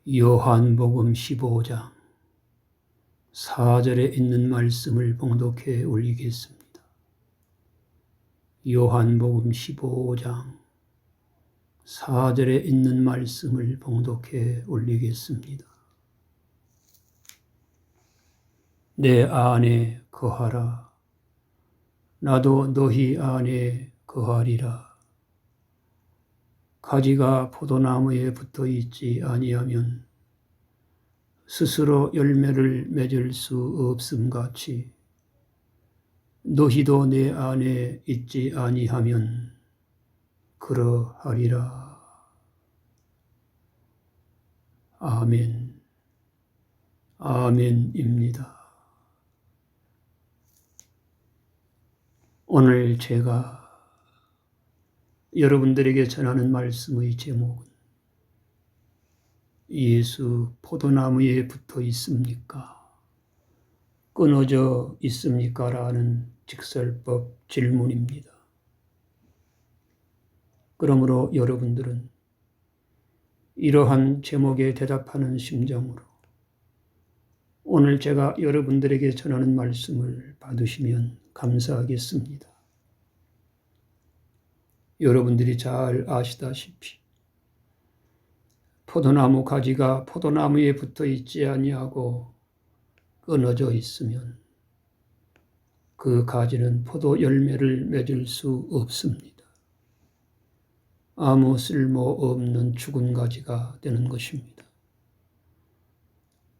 요한복음 15장 4절에 있는 말씀을 봉독해 올리겠습니다. 요한복음 15장 4절에 있는 말씀을 봉독해 올리겠습니다. 내 안에 거하라. 나도 너희 안에 거하리라. 가지가 포도나무에 붙어 있지 아니하면 스스로 열매를 맺을 수 없음같이 너희도 내 안에 있지 아니하면 그러하리라. 아멘. 아멘입니다. 오늘 제가 여러분들에게 전하는 말씀의 제목은 예수 포도나무에 붙어 있습니까? 끊어져 있습니까? 라는 직설법 질문입니다. 그러므로 여러분들은 이러한 제목에 대답하는 심정으로 오늘 제가 여러분들에게 전하는 말씀을 받으시면 감사하겠습니다. 여러분들이 잘 아시다시피 포도나무 가지가 포도나무에 붙어 있지 아니하고 끊어져 있으면 그 가지는 포도 열매를 맺을 수 없습니다. 아무 쓸모없는 죽은 가지가 되는 것입니다.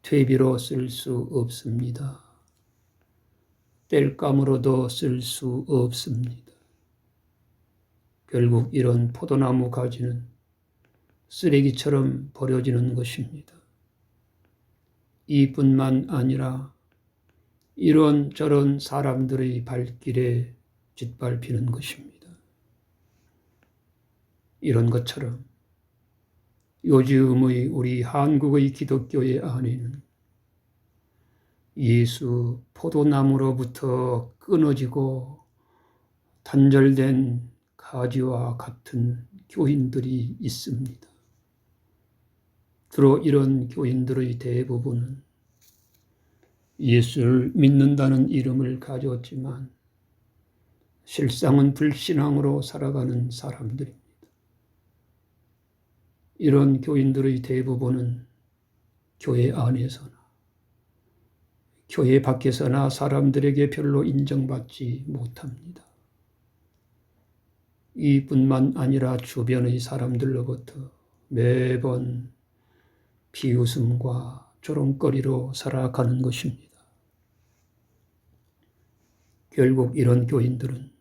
퇴비로 쓸 수 없습니다. 땔감으로도 쓸 수 없습니다. 결국 이런 포도나무 가지는 쓰레기처럼 버려지는 것입니다. 이뿐만 아니라 이런저런 사람들의 발길에 짓밟히는 것입니다. 이런 것처럼 요즘의 우리 한국의 기독교회 안에는 예수 포도나무로부터 끊어지고 단절된 가지와 같은 교인들이 있습니다. 주로 이런 교인들의 대부분은 예수를 믿는다는 이름을 가졌지만 실상은 불신앙으로 살아가는 사람들입니다. 이런 교인들의 대부분은 교회 안에서나 교회 밖에서나 사람들에게 별로 인정받지 못합니다. 이뿐만 아니라 주변의 사람들로부터 매번 비웃음과 조롱거리로 살아가는 것입니다. 결국 이런 교인들은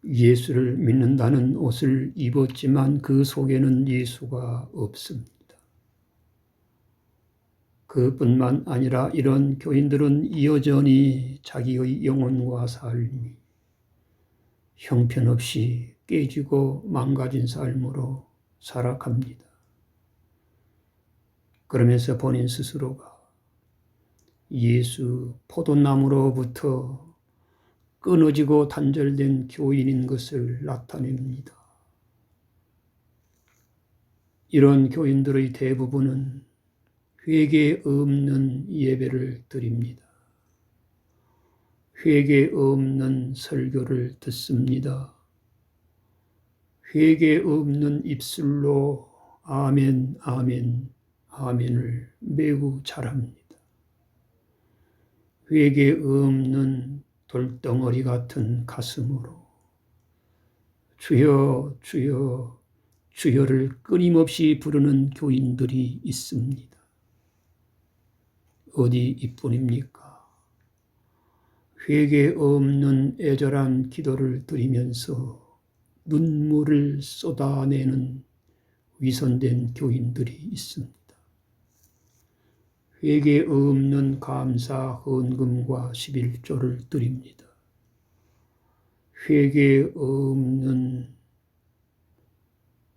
예수를 믿는다는 옷을 입었지만 그 속에는 예수가 없습니다. 그뿐만 아니라 이런 교인들은 여전히 자기의 영혼과 삶이 형편없이 깨지고 망가진 삶으로 살아갑니다. 그러면서 본인 스스로가 예수 포도나무로부터 끊어지고 단절된 교인인 것을 나타냅니다. 이런 교인들의 대부분은 회개 없는 예배를 드립니다. 회개 없는 설교를 듣습니다. 회개 없는 입술로 아멘, 아멘, 아멘을 매우 잘합니다. 회개 없는 돌덩어리 같은 가슴으로 주여, 주여, 주여를 끊임없이 부르는 교인들이 있습니다. 어디 이뿐입니까? 회개 없는 애절한 기도를 드리면서 눈물을 쏟아내는 위선된 교인들이 있습니다. 회개 없는 감사 헌금과 11조를 드립니다. 회개 없는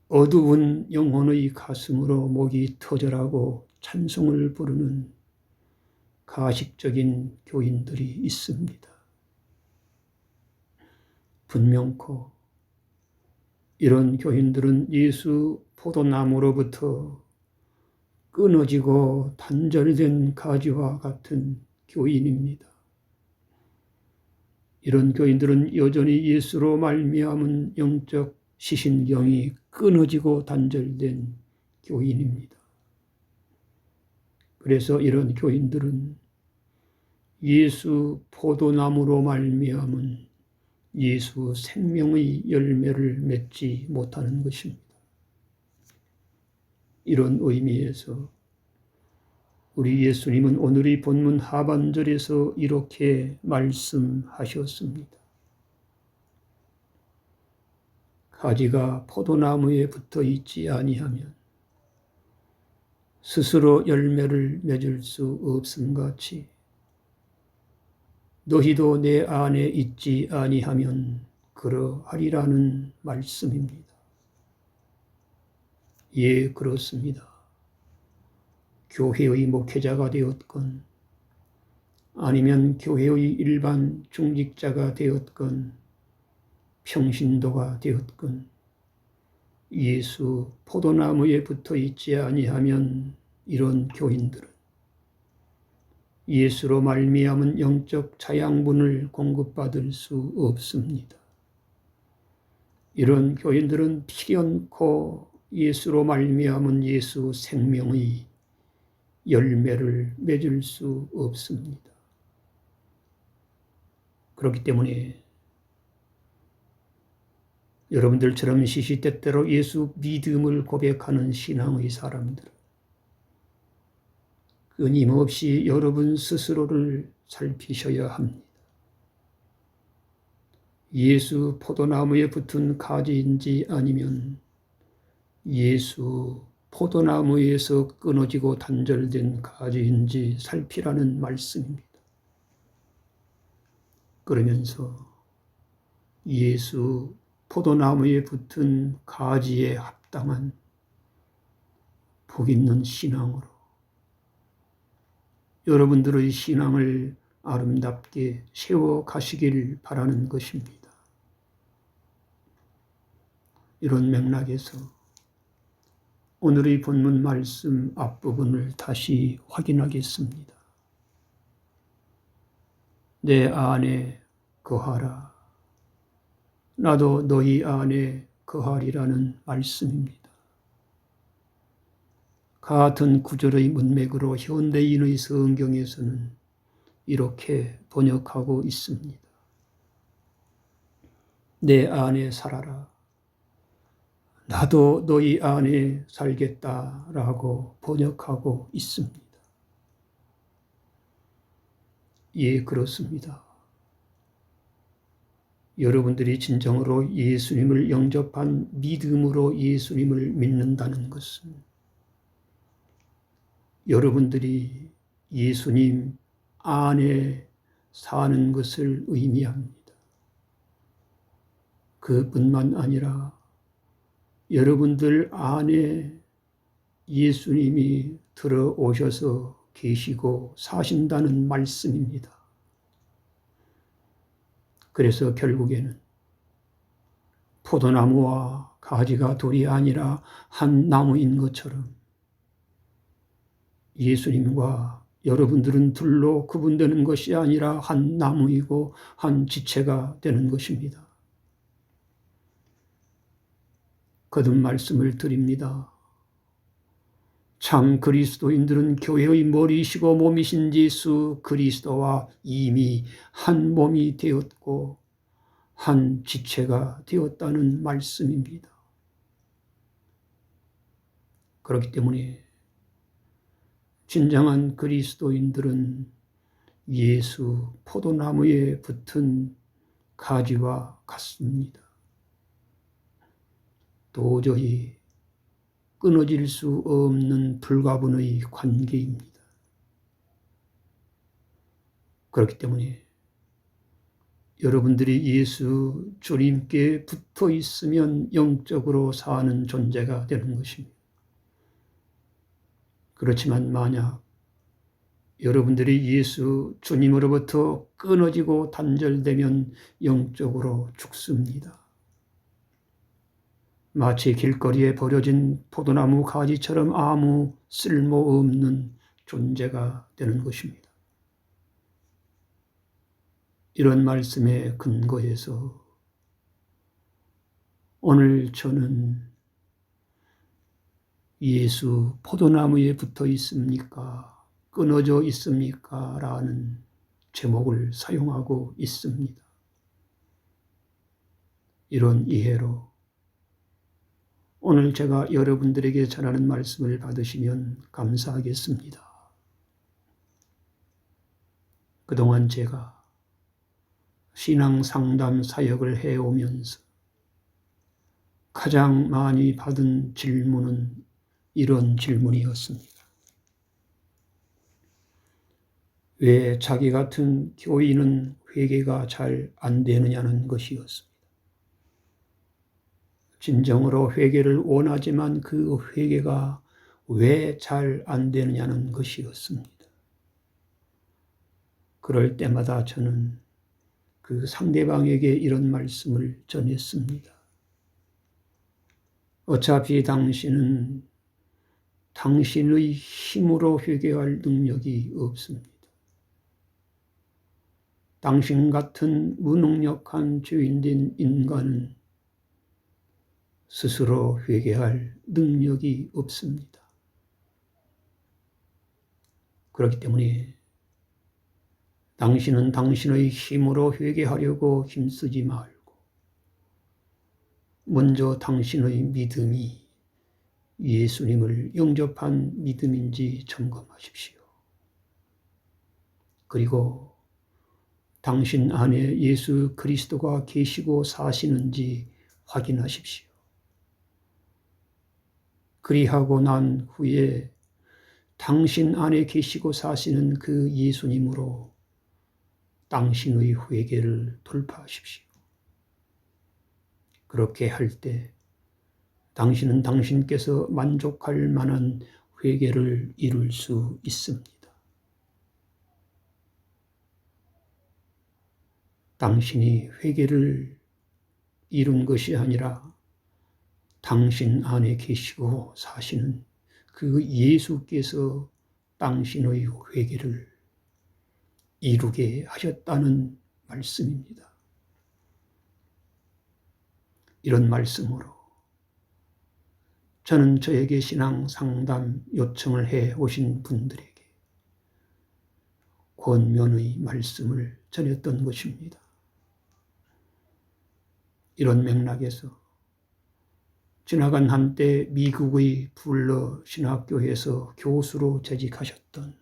어두운 영혼의 가슴으로 목이 터져라고 찬송을 부르는 가식적인 교인들이 있습니다. 분명코 이런 교인들은 예수 포도나무로부터 끊어지고 단절된 가지와 같은 교인입니다. 이런 교인들은 여전히 예수로 말미암은 영적 시신경이 끊어지고 단절된 교인입니다. 그래서 이런 교인들은 예수 포도나무로 말미암은 예수 생명의 열매를 맺지 못하는 것입니다. 이런 의미에서 우리 예수님은 오늘의 본문 하반절에서 이렇게 말씀하셨습니다. 가지가 포도나무에 붙어 있지 아니하면 스스로 열매를 맺을 수 없음같이 너희도 내 안에 있지 아니하면 그러하리라는 말씀입니다. 예, 그렇습니다. 교회의 목회자가 되었건 아니면 교회의 일반 중직자가 되었건 평신도가 되었건 예수 포도나무에 붙어 있지 아니하면 이런 교인들은 예수로 말미암은 영적 자양분을 공급받을 수 없습니다. 이런 교인들은 필연코 예수로 말미암은 예수 생명의 열매를 맺을 수 없습니다. 그렇기 때문에 여러분들처럼 시시때때로 예수 믿음을 고백하는 신앙의 사람들, 끊임없이 여러분 스스로를 살피셔야 합니다. 예수 포도나무에 붙은 가지인지 아니면 예수 포도나무에서 끊어지고 단절된 가지인지 살피라는 말씀입니다. 그러면서 예수 포도나무에 붙은 가지에 합당한 복 있는 신앙으로 여러분들의 신앙을 아름답게 세워가시길 바라는 것입니다. 이런 맥락에서 오늘의 본문 말씀 앞부분을 다시 확인하겠습니다. 내 안에 거하라. 나도 너희 안에 거하리라는 말씀입니다. 같은 구절의 문맥으로 현대인의 성경에서는 이렇게 번역하고 있습니다. 내 안에 살아라. 나도 너희 안에 살겠다라고 번역하고 있습니다. 예, 그렇습니다. 여러분들이 진정으로 예수님을 영접한 믿음으로 예수님을 믿는다는 것은 여러분들이 예수님 안에 사는 것을 의미합니다. 그뿐만 아니라 여러분들 안에 예수님이 들어오셔서 계시고 사신다는 말씀입니다. 그래서 결국에는 포도나무와 가지가 둘이 아니라 한 나무인 것처럼 예수님과 여러분들은 둘로 구분되는 것이 아니라 한 나무이고 한 지체가 되는 것입니다. 거듭 말씀을 드립니다. 참 그리스도인들은 교회의 머리이시고 몸이신 예수 그리스도와 이미 한 몸이 되었고 한 지체가 되었다는 말씀입니다. 그렇기 때문에 진정한 그리스도인들은 예수 포도나무에 붙은 가지와 같습니다. 도저히 끊어질 수 없는 불가분의 관계입니다. 그렇기 때문에 여러분들이 예수 주님께 붙어 있으면 영적으로 사는 존재가 되는 것입니다. 그렇지만 만약 여러분들이 예수 주님으로부터 끊어지고 단절되면 영적으로 죽습니다. 마치 길거리에 버려진 포도나무 가지처럼 아무 쓸모없는 존재가 되는 것입니다. 이런 말씀에 근거해서 오늘 저는 예수 포도나무에 붙어 있습니까? 끊어져 있습니까? 라는 제목을 사용하고 있습니다. 이런 이해로 오늘 제가 여러분들에게 전하는 말씀을 받으시면 감사하겠습니다. 그동안 제가 신앙 상담 사역을 해오면서 가장 많이 받은 질문은 이런 질문이었습니다. 왜 자기 같은 교인은 회개가 잘 안 되느냐는 것이었습니다. 진정으로 회개를 원하지만 그 회개가 왜 잘 안 되느냐는 것이었습니다. 그럴 때마다 저는 그 상대방에게 이런 말씀을 전했습니다. 어차피 당신은 당신의 힘으로 회개할 능력이 없습니다. 당신 같은 무능력한 죄인된 인간은 스스로 회개할 능력이 없습니다. 그렇기 때문에 당신은 당신의 힘으로 회개하려고 힘쓰지 말고 먼저 당신의 믿음이 예수님을 영접한 믿음인지 점검하십시오. 그리고 당신 안에 예수 그리스도가 계시고 사시는지 확인하십시오. 그리하고 난 후에 당신 안에 계시고 사시는 그 예수님으로 당신의 회개를 돌파하십시오. 그렇게 할 때 당신은 당신께서 만족할 만한 회개를 이룰 수 있습니다. 당신이 회개를 이룬 것이 아니라 당신 안에 계시고 사시는 그 예수께서 당신의 회개를 이루게 하셨다는 말씀입니다. 이런 말씀으로 저는 저에게 신앙 상담 요청을 해 오신 분들에게 권면의 말씀을 전했던 것입니다. 이런 맥락에서 지나간 한때 미국의 불러 신학교에서 교수로 재직하셨던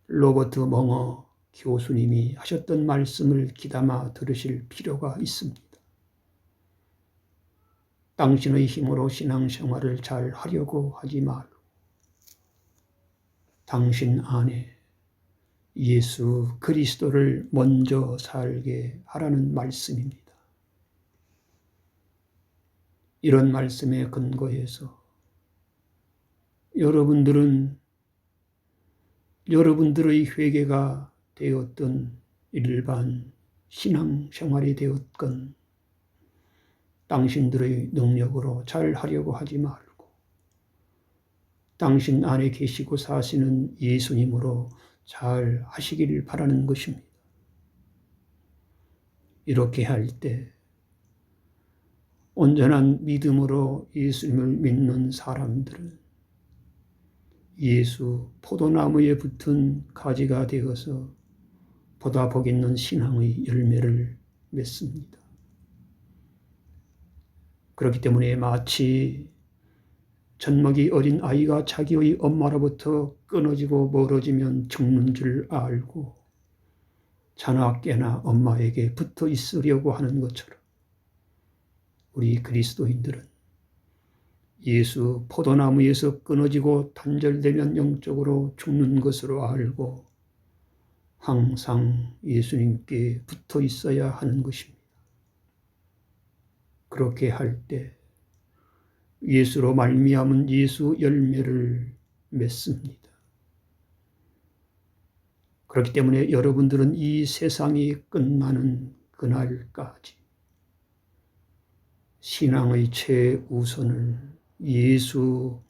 로버트 멍어 교수님이 하셨던 말씀을 귀담아 들으실 필요가 있습니다. 당신의 힘으로 신앙생활을 잘 하려고 하지 말고 당신 안에 예수 그리스도를 먼저 살게 하라는 말씀입니다. 이런 말씀에 근거해서 여러분들은 여러분들의 회개가 되었던 일반 신앙생활이 되었건 당신들의 능력으로 잘 하려고 하지 말고 당신 안에 계시고 사시는 예수님으로 잘 하시기를 바라는 것입니다. 이렇게 할 때 온전한 믿음으로 예수님을 믿는 사람들은 예수 포도나무에 붙은 가지가 되어서 보다 복 있는 신앙의 열매를 맺습니다. 그렇기 때문에 마치 젖먹이 어린 아이가 자기의 엄마로부터 끊어지고 멀어지면 죽는 줄 알고 자나 깨나 엄마에게 붙어 있으려고 하는 것처럼 우리 그리스도인들은 예수 포도나무에서 끊어지고 단절되면 영적으로 죽는 것으로 알고 항상 예수님께 붙어 있어야 하는 것입니다. 그렇게 할 때 예수로 말미암은 예수 열매를 맺습니다. 그렇기 때문에 여러분들은 이 세상이 끝나는 그날까지 신앙의 최우선을 예수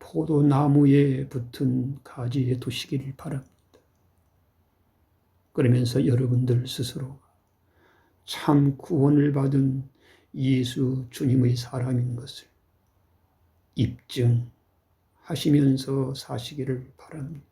포도나무에 붙은 가지에 두시기를 바랍니다. 그러면서 여러분들 스스로 참 구원을 받은 예수 주님의 사람인 것을 입증하시면서 사시기를 바랍니다.